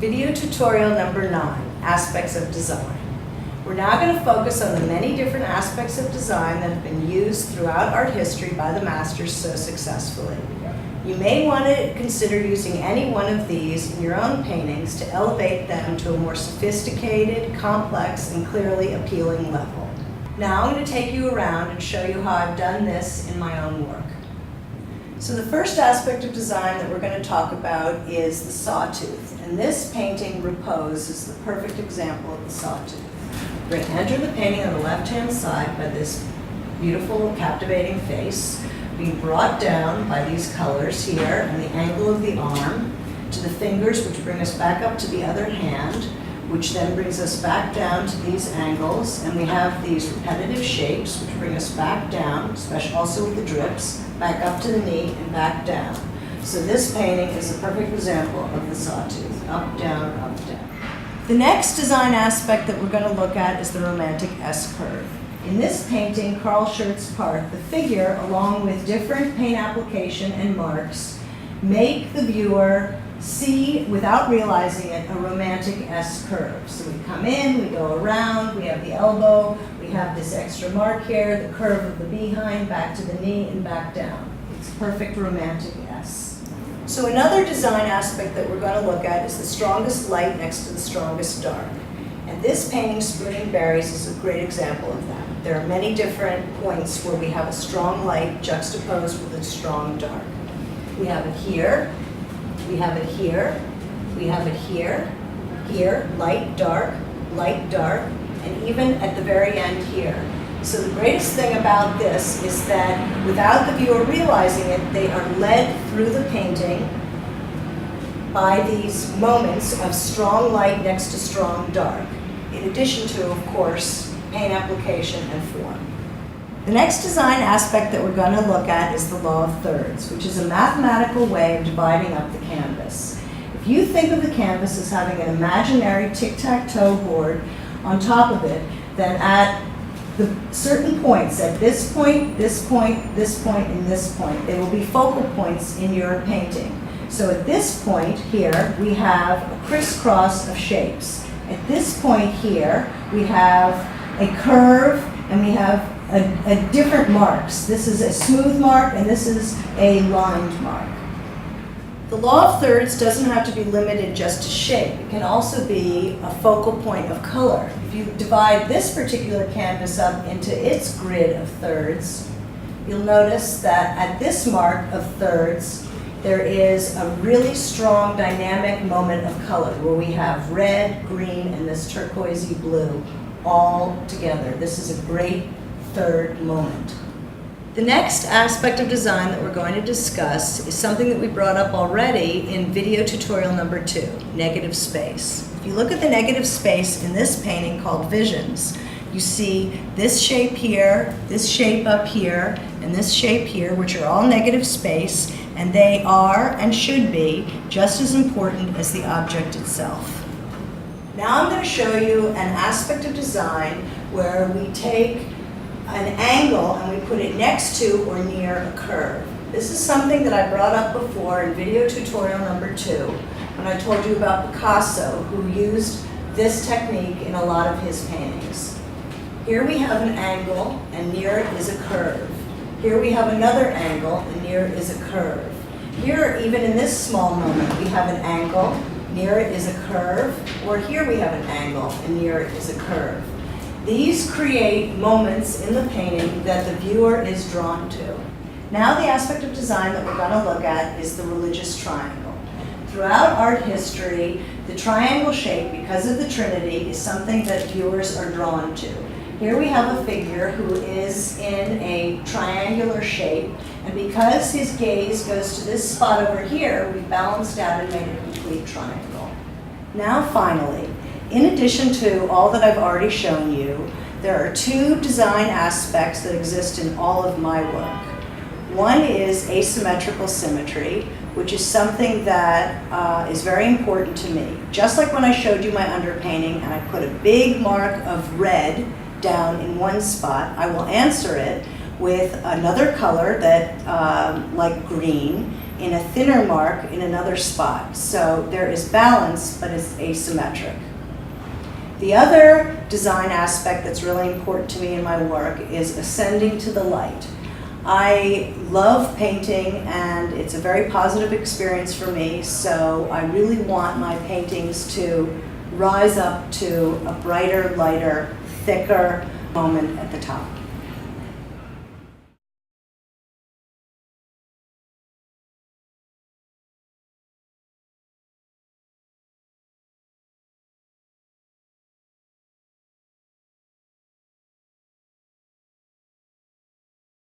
Video tutorial number 9, aspects of design. We're now going to focus on the many different aspects of design that have been used throughout art history by the masters so successfully. You may want to consider using any one of these in your own paintings to elevate them to a more sophisticated, complex, and clearly appealing level. Now I'm going to take you around and show you how I've done this in my own work. So the first aspect of design that we're going to talk about is the Sawtooth. And this painting, Repose, is the perfect example of the Sawtooth. We're going to enter the painting on the left-hand side by this beautiful, captivating face, being brought down by these colors here and the angle of the arm to the fingers, which bring us back up to the other hand, which then brings us back down to these angles, and we have these repetitive shapes which bring us back down, especially also with the drips, back up to the knee and back down. So this painting is a perfect example of the Sawtooth, up, down, up, down. The next design aspect that we're going to look at is the romantic S-curve. In this painting, Carl Schurz Park, the figure, along with different paint application and marks, make the viewer see, without realizing it, a romantic S-curve. So we come in, we go around, we have the elbow, we have this extra mark here, the curve of the behind, back to the knee, and back down. It's a perfect romantic S. So another design aspect that we're going to look at is the strongest light next to the strongest dark. And this painting, Spring Berries, is a great example of that. There are many different points where we have a strong light juxtaposed with a strong dark. We have it here. We have it here, we have it here, here, light, dark, and even at the very end here. So the greatest thing about this is that without the viewer realizing it, they are led through the painting by these moments of strong light next to strong dark, in addition to, of course, paint application and form. The next design aspect that we're going to look at is the law of thirds, which is a mathematical way of dividing up the canvas. If you think of the canvas as having an imaginary tic-tac-toe board on top of it, then at the certain points, at this point, this point, this point, and this point, they will be focal points in your painting. So at this point here, we have a crisscross of shapes. At this point here, we have a curve, and we have different marks. This is a smooth mark, and this is a lined mark. The law of thirds doesn't have to be limited just to shape. It can also be a focal point of color. If you divide this particular canvas up into its grid of thirds, you'll notice that at this mark of thirds, there is a really strong dynamic moment of color where we have red, green, and this turquoisey blue all together. This is a great third moment. The next aspect of design that we're going to discuss is something that we brought up already in video tutorial number 2, negative space. If you look at the negative space in this painting called Visions, you see this shape here, this shape up here, and this shape here, which are all negative space, and they are and should be just as important as the object itself. Now I'm going to show you an aspect of design where we take an angle and we put it next to or near a curve. This is something that I brought up before in video tutorial number 2 when I told you about Picasso, who used this technique in a lot of his paintings. Here we have an angle and near it is a curve. Here we have another angle and near it is a curve. Here, even in this small moment, we have an angle, near it is a curve, or here we have an angle and near it is a curve. These create moments in the painting that the viewer is drawn to. Now the aspect of design that we're going to look at is the religious triangle. Throughout art history, the triangle shape, because of the Trinity, is something that viewers are drawn to. Here we have a figure who is in a triangular shape, and because his gaze goes to this spot over here, we balanced out and made a complete triangle. Now finally, in addition to all that I've already shown you, there are 2 design aspects that exist in all of my work. One is asymmetrical symmetry, which is something that is very important to me. Just like when I showed you my underpainting and I put a big mark of red down in one spot, I will answer it with another color that, like green, in a thinner mark in another spot. So there is balance, but it's asymmetric. The other design aspect that's really important to me in my work is ascending to the light. I love painting, and it's a very positive experience for me, so I really want my paintings to rise up to a brighter, lighter, thicker moment at the top.